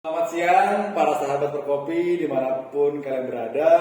Selamat siang para sahabat berkopi dimanapun kalian berada.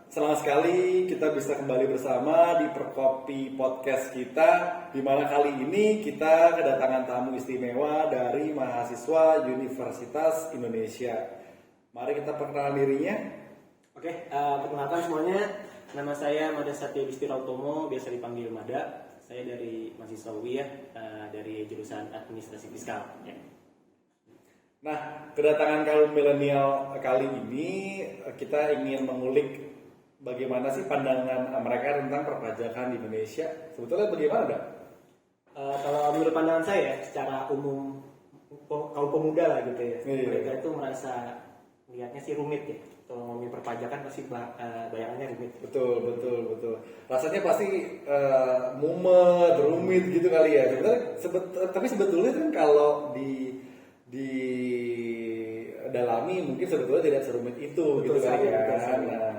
Senang sekali kita bisa kembali bersama di Perkopi Podcast kita, di mana kali ini kita kedatangan tamu istimewa dari mahasiswa Universitas Indonesia. Mari kita perkenalan dirinya. Oke, perkenalkan semuanya. Nama saya Mada Satya Bistirautomo, biasa dipanggil Mada. Saya dari mahasiswa UI ya, dari jurusan Administrasi Fiskal. Ya. Nah, kedatangan kaum milenial kali ini kita ingin mengulik bagaimana sih pandangan mereka tentang perpajakan di Indonesia. Sebetulnya bagaimana, Dak? Kalau menurut pandangan saya, secara umum kaum pemuda lah gitu ya, Iya. mereka itu merasa lihatnya sih rumit ya. Kalau ngomongin perpajakan pasti bayangannya rumit. Betul. Rasanya pasti mumet, rumit gitu kali ya. Tapi sebetulnya kan kalau dalami mungkin sebetulnya tidak serumit itu. Betul gitu sekali, kali betul kan. sekali. Nah,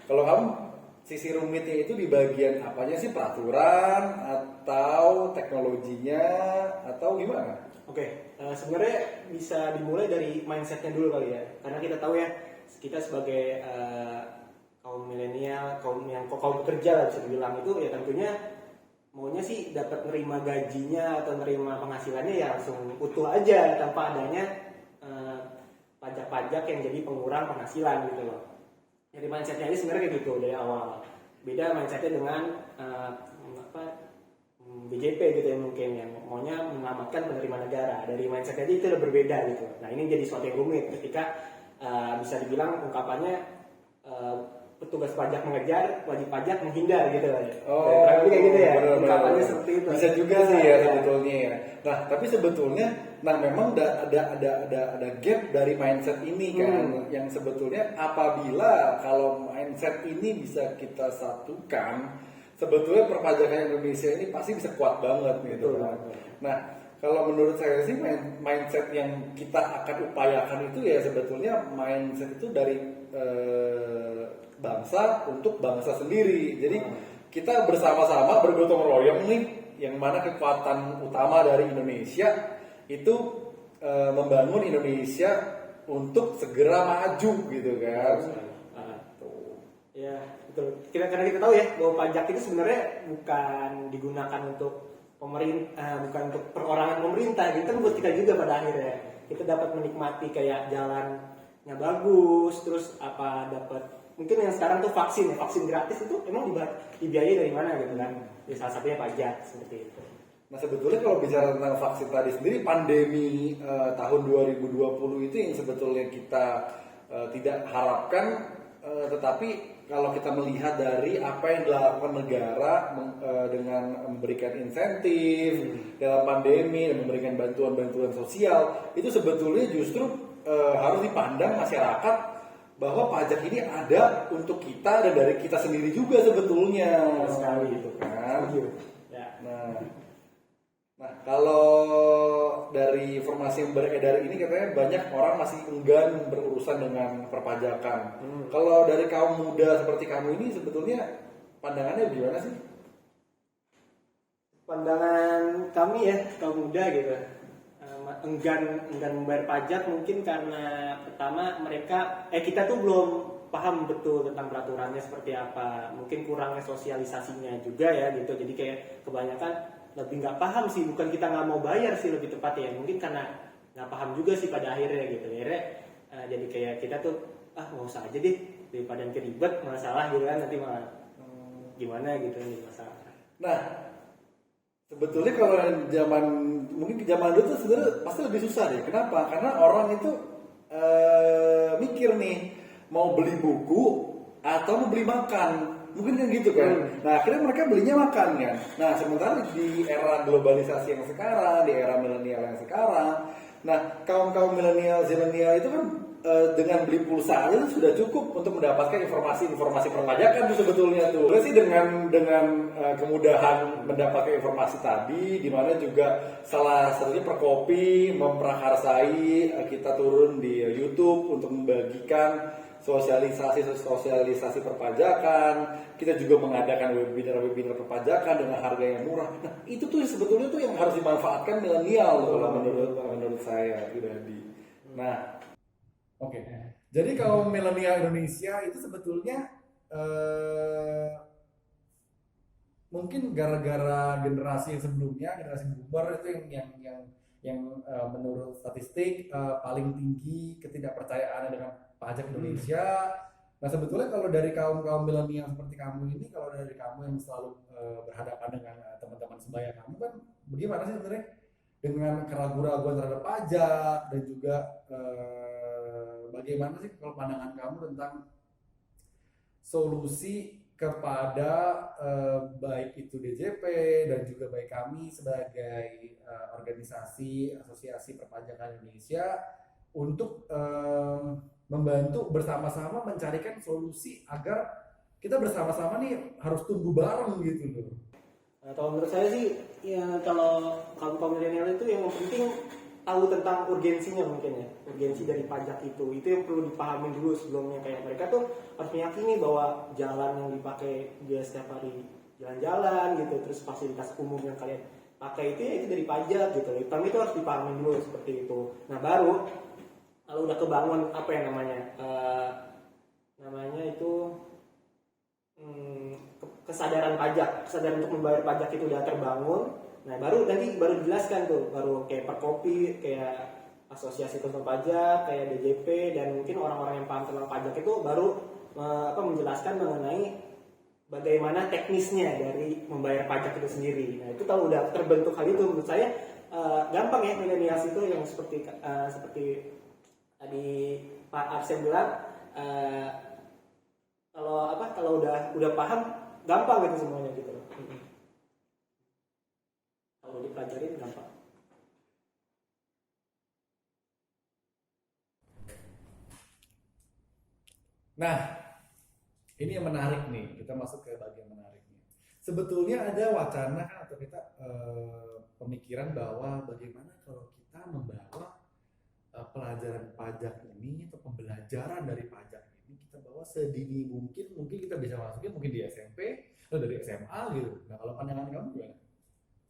kalau kamu sisi rumitnya itu di bagian apanya sih, peraturan atau teknologinya atau gimana? Oke, sebenarnya bisa dimulai dari mindsetnya dulu kali ya, karena kita tahu ya, kita sebagai kaum milenial, kaum pekerja lah bisa dibilang itu ya tentunya maunya sih dapat nerima gajinya atau nerima penghasilannya ya langsung utuh aja tanpa adanya pajak-pajak yang jadi pengurang penghasilan gitu loh. Jadi mindsetnya ini sebenarnya kayak gitu dari awal. Beda mindsetnya dengan BJP gitu ya, mungkin yang maunya menyelamatkan penerima negara. Dari mindsetnya itu udah berbeda gitu. Nah ini jadi suatu yang rumit ketika bisa dibilang ungkapannya petugas pajak mengejar, wajib pajak menghindar gitu lah. Oh, kayak gitu ya. benar. Ungkapannya seperti itu. Bisa juga sih ya sebetulnya ya. Nah, tapi sebetulnya memang ada gap dari mindset ini kan, yang sebetulnya apabila kalau mindset ini bisa kita satukan, sebetulnya perpajakan Indonesia ini pasti bisa kuat banget gitu kan. Nah, kalau menurut saya sih mindset yang kita akan upayakan itu ya sebetulnya mindset itu dari bangsa untuk bangsa sendiri. Jadi kita bersama-sama bergotong royong nih, yang mana kekuatan utama dari Indonesia itu membangun Indonesia untuk segera maju gitu kan. Ya betul. Karena kita tahu ya bahwa pajak itu sebenarnya bukan digunakan untuk pemerintah, bukan untuk perorangan pemerintah, gitu kan buat kita juga pada akhirnya. Kita dapat menikmati kayak jalannya bagus, terus dapat mungkin yang sekarang tuh vaksin gratis itu emang dibiayai dari mana gitu kan? Ya, salah satunya pajak seperti itu. Nah sebetulnya kalau bicara tentang vaksin tadi sendiri, pandemi tahun 2020 itu yang sebetulnya kita tidak harapkan, tetapi kalau kita melihat dari apa yang dilakukan negara dengan memberikan insentif dalam pandemi dan memberikan bantuan-bantuan sosial, itu sebetulnya justru harus dipandang masyarakat bahwa pajak ini ada untuk kita dan dari kita sendiri juga sebetulnya. Sekali gitu kan. Ya. Nah, kalau dari informasi yang beredar ini katanya banyak orang masih enggan berurusan dengan perpajakan. Kalau dari kaum muda seperti kamu ini sebetulnya pandangannya gimana sih? Pandangan kami ya, kaum muda gitu, enggan membayar pajak mungkin karena pertama kita tuh belum paham betul tentang peraturannya seperti apa, mungkin kurangnya sosialisasinya juga ya gitu. Jadi kayak kebanyakan lebih nggak paham sih, bukan kita nggak mau bayar sih lebih tepatnya ya, mungkin karena nggak paham juga sih pada akhirnya gitu. Akhirnya jadi kayak kita tuh nggak usah aja deh daripada yang ribet masalah gitu kan, nanti malah gimana gitu nih masalah. Nah, sebetulnya kalau mungkin zaman dulu tuh sebenarnya pasti lebih susah deh. Kenapa? Karena orang itu mikir nih mau beli buku atau mau beli makan, mungkin kan gitu kan. Nah akhirnya mereka belinya makan kan. Nah sementara di era globalisasi yang sekarang, di era milenial yang sekarang, nah kaum milenial itu kan dengan beli pulsa aja itu sudah cukup untuk mendapatkan informasi perpajakan tuh sebetulnya tuh. Boleh sih dengan kemudahan mendapatkan informasi tadi, di mana juga salah satunya Perkopi memprakarsai kita turun di YouTube untuk membagikan sosialisasi perpajakan. Kita juga mengadakan webinar perpajakan dengan harga yang murah. Nah itu tuh sebetulnya tuh yang harus dimanfaatkan milenial kalau menurut saya pribadi. Nah, oke. Jadi kaum milenial Indonesia itu sebetulnya mungkin gara-gara generasi sebelumnya, generasi boomer itu yang menurut statistik paling tinggi ketidakpercayaannya dengan pajak Indonesia. Nah sebetulnya kalau dari kaum kaum milenial seperti kamu ini, kalau dari kamu yang selalu berhadapan dengan teman-teman sebaya kamu kan, bagaimana sih sebenarnya dengan keraguan-keraguan terhadap pajak dan juga bagaimana sih kalau pandangan kamu tentang solusi kepada baik itu DJP dan juga baik kami sebagai organisasi asosiasi perpajakan Indonesia untuk membantu bersama-sama mencarikan solusi agar kita bersama-sama nih harus tumbuh bareng gitu loh. Nah, kalau menurut saya sih, ya kalau kaum milenial itu yang penting tahu tentang urgensinya mungkin ya, urgensi dari pajak itu yang perlu dipahami dulu sebelumnya. Kayak mereka tuh harus meyakini bahwa jalan yang dipakai dia setiap hari jalan-jalan gitu, terus fasilitas umum yang kalian pakai itu ya itu dari pajak gitu. Itu harus dipahami dulu seperti itu. Nah baru kalau udah kebangun apa yang namanya itu kesadaran kesadaran untuk membayar pajak itu udah terbangun. Nah baru dijelaskan tuh, baru kayak Perkopi, kayak asosiasi konsumen pajak, kayak DJP dan mungkin orang-orang yang paham tentang pajak itu baru menjelaskan mengenai bagaimana teknisnya dari membayar pajak itu sendiri. Nah itu kalau udah terbentuk hal itu menurut saya gampang ya milenials itu yang seperti tadi Pak Arsen bilang, kalau udah paham gampang gitu semuanya gitu loh. Kalau dipelajarin gampang. Nah, ini yang menarik nih, kita masuk ke bagian menariknya. Sebetulnya ada wacana kan atau kita pemikiran bahwa bagaimana kalau kita membawa pelajaran pajak ini atau pembelajaran dari pajak ini kita bawa sedini mungkin kita bisa masukin mungkin di SMP atau dari SMA gitu. Nah kalau pandangan kamu gimana?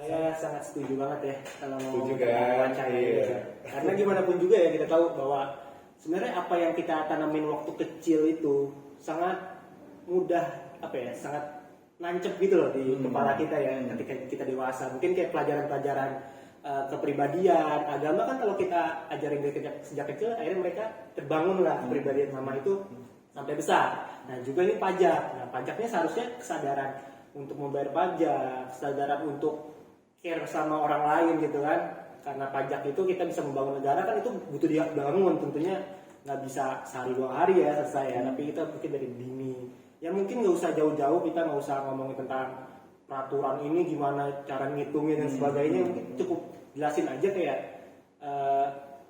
Saya sangat setuju banget ya kalau setuju kan? wacana ini. Karena gimana pun juga ya kita tahu bahwa sebenarnya apa yang kita tanamin waktu kecil itu sangat mudah sangat nancep gitu loh di kepala kita ya ketika kita dewasa. Mungkin kayak pelajaran-pelajaran kepribadian, agama kan kalau kita ajarin dari sejak kecil akhirnya mereka terbangun lah kepribadian mama itu sampai besar. Nah juga ini pajak. Nah pajaknya seharusnya kesadaran untuk membayar pajak, kesadaran untuk care sama orang lain gitu kan. Karena pajak itu kita bisa membangun negara kan itu butuh dibangun, tentunya nggak bisa sehari 2 hari ya selesai ya. Tapi kita mungkin dari dini. Ya mungkin nggak usah jauh-jauh, kita nggak usah ngomongin tentang peraturan ini gimana cara ngitungnya dan sebagainya, mungkin cukup jelasin aja kayak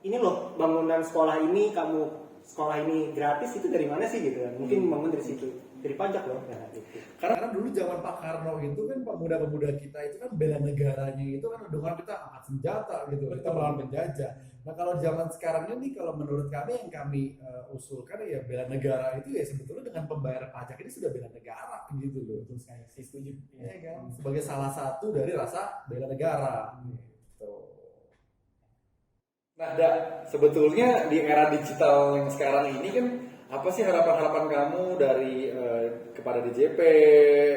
ini loh bangunan sekolah ini, kamu sekolah ini gratis itu dari mana sih gitu kan, mungkin bangun dari situ, dari pajak loh ya, gitu. Karena dulu zaman Pak Karno itu kan pemuda-pemuda kita itu kan bela negaranya itu kan dengan kita angkat senjata gitu, kita melawan penjajah. Nah kalau zaman sekarang ini kalau menurut kami yang kami usulkan ya bela negara itu ya sebetulnya dengan pembayaran pajak ini sudah bela negara gitu loh. Terus kayak setuju ya kan sebagai salah satu dari rasa bela negara. Gitu. Nah, sebetulnya di era digital yang sekarang ini kan apa sih harapan-harapan kamu dari kepada DJP,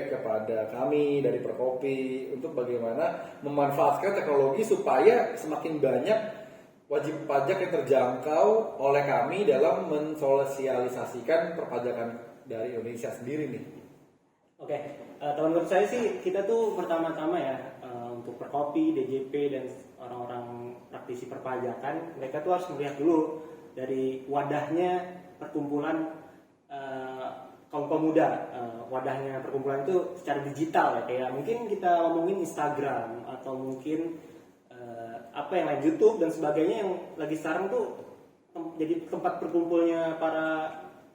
kepada kami dari Perkopi untuk bagaimana memanfaatkan teknologi supaya semakin banyak wajib pajak yang terjangkau oleh kami dalam mensosialisasikan perpajakan dari Indonesia sendiri nih. Oke, kalau menurut saya sih kita tuh pertama-tama ya untuk Perkopi, DJP dan orang-orang praktisi perpajakan, mereka tuh harus melihat dulu dari wadahnya perkumpulan kaum pemuda, wadahnya perkumpulan itu secara digital ya, kayak mungkin kita ngomongin Instagram atau mungkin yang lain, YouTube dan sebagainya yang lagi sekarang tuh jadi tempat berkumpulnya para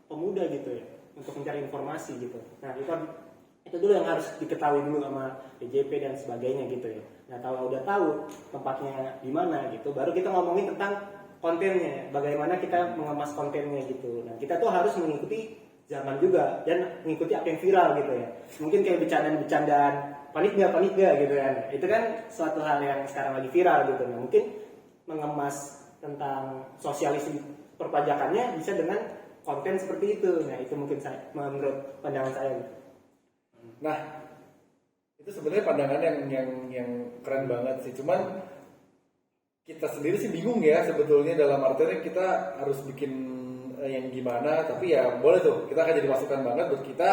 pemuda gitu ya untuk mencari informasi gitu. Nah itu dulu yang harus diketahui dulu sama DJP dan sebagainya gitu ya. Nah kalau udah tahu tempatnya di mana gitu, baru kita ngomongin tentang kontennya, bagaimana kita mengemas kontennya gitu. Nah kita tuh harus mengikuti zaman juga dan mengikuti apa yang viral gitu ya. Mungkin kayak bercandaan panik nggak gitu kan. Itu kan suatu hal yang sekarang lagi viral gitu. Nah mungkin mengemas tentang sosialisasi perpajakannya bisa dengan konten seperti itu. Nah itu mungkin menurut pandangan saya. Nah itu sebenarnya pandangan yang keren banget sih. Cuman kita sendiri sih bingung ya sebetulnya, dalam artinya kita harus bikin yang gimana, tapi ya boleh tuh kita akan jadi masukan banget buat kita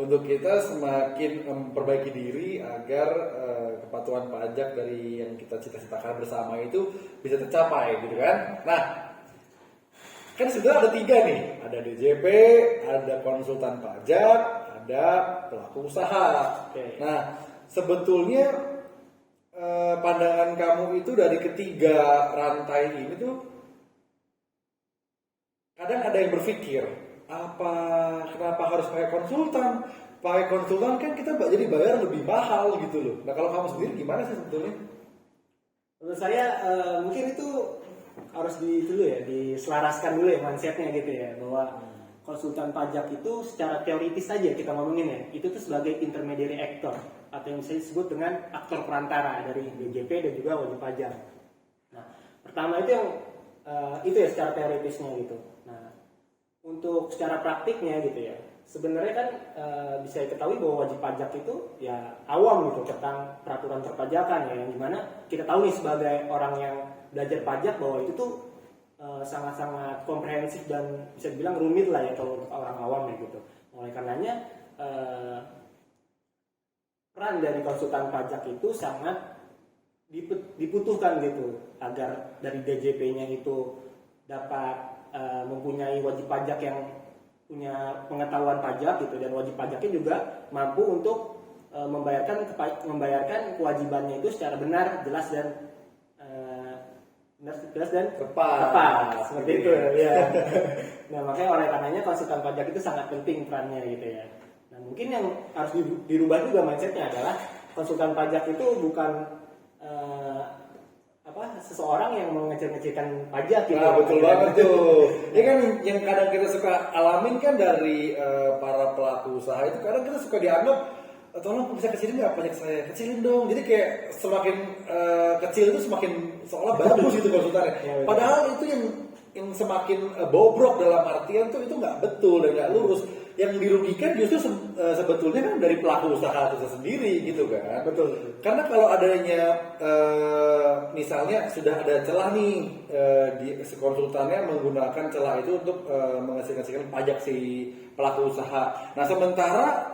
untuk kita semakin memperbaiki diri agar kepatuhan pajak dari yang kita cita-citakan bersama itu bisa tercapai gitu kan. Nah kan sebenarnya ada 3 nih, ada DJP, ada konsultan pajak, ada pelaku usaha. Nah sebetulnya pandangan kamu itu dari ketiga rantai ini tuh, kadang ada yang berpikir kenapa harus pakai konsultan? Pakai konsultan kan kita jadi bayar lebih mahal gitu loh. Nah kalau kamu sendiri gimana sih sebetulnya? Menurut saya mungkin itu harus diselaraskan dulu ya mindsetnya gitu ya, bahwa konsultan pajak itu secara teoritis saja kita ngomongin ya, itu tuh sebagai intermediary actor atau yang bisa disebut dengan aktor perantara dari DJP dan juga wajib pajak. Nah pertama itu yang itu ya secara teoritisnya gitu. Nah untuk secara praktiknya gitu ya, sebenarnya kan bisa diketahui bahwa wajib pajak itu ya awam gitu tentang peraturan perpajakan ya, yang dimana kita tahu nih sebagai orang yang belajar pajak bahwa itu tuh sangat-sangat komprehensif dan bisa dibilang rumit lah ya kalau untuk orang awam ya gitu. Oleh karenanya peran dari konsultan pajak itu sangat dibutuhkan gitu agar dari DJP-nya itu dapat mempunyai wajib pajak yang punya pengetahuan pajak gitu, dan wajib pajaknya juga mampu untuk membayarkan kewajibannya itu secara benar, jelas dan tepat seperti itu ya. Nah makanya oleh karenanya konsultan pajak itu sangat penting perannya gitu ya. Nah mungkin yang harus dirubah juga mindsetnya adalah konsultan pajak itu bukan seseorang yang mengecil-ngecilkan pajak gitu. Nah, betul banget tuh. Ini kan yang kadang kita suka alamin kan dari para pelaku usaha itu, kadang kita suka dianggap tolong bisa kecilin nggak pajak saya, kecilin dong. Jadi kayak semakin kecil itu semakin seolah bagus gitu konsultannya. Padahal itu yang semakin bobrok dalam artian tuh itu nggak betul dan nggak lurus. Yang dirugikan justru sebetulnya kan dari pelaku usaha itu sendiri gitu kan. Betul. Karena kalau adanya misalnya sudah ada celah nih, si konsultannya menggunakan celah itu untuk menghasilkan pajak si pelaku usaha. Nah sementara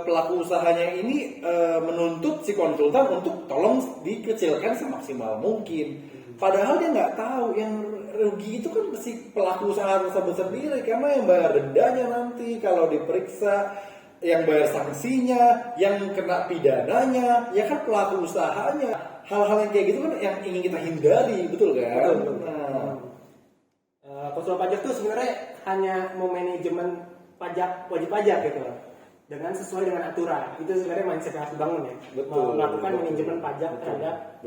pelaku usahanya ini menuntut si konsultan untuk tolong dikecilkan semaksimal mungkin. Padahal dia nggak tahu yang rugi itu kan si pelaku usaha tersebut sendiri, karena yang bayar dendanya nanti kalau diperiksa, yang bayar sanksinya, yang kena pidananya, ya kan pelaku usahanya. Hal-hal yang kayak gitu kan yang ingin kita hindari, betul kan? Betul. Konsultan pajak itu sebenarnya hanya memanajemen pajak, wajib pajak gitu dengan sesuai dengan aturan. Itu sebenarnya mindset yang harus dibangun ya. Melakukan manajemen pajak terhadap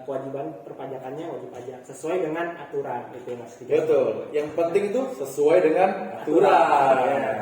kewajiban perpajakannya wajib pajak sesuai dengan aturan itu Mas. Betul. Yang penting itu sesuai dengan aturan. Ya.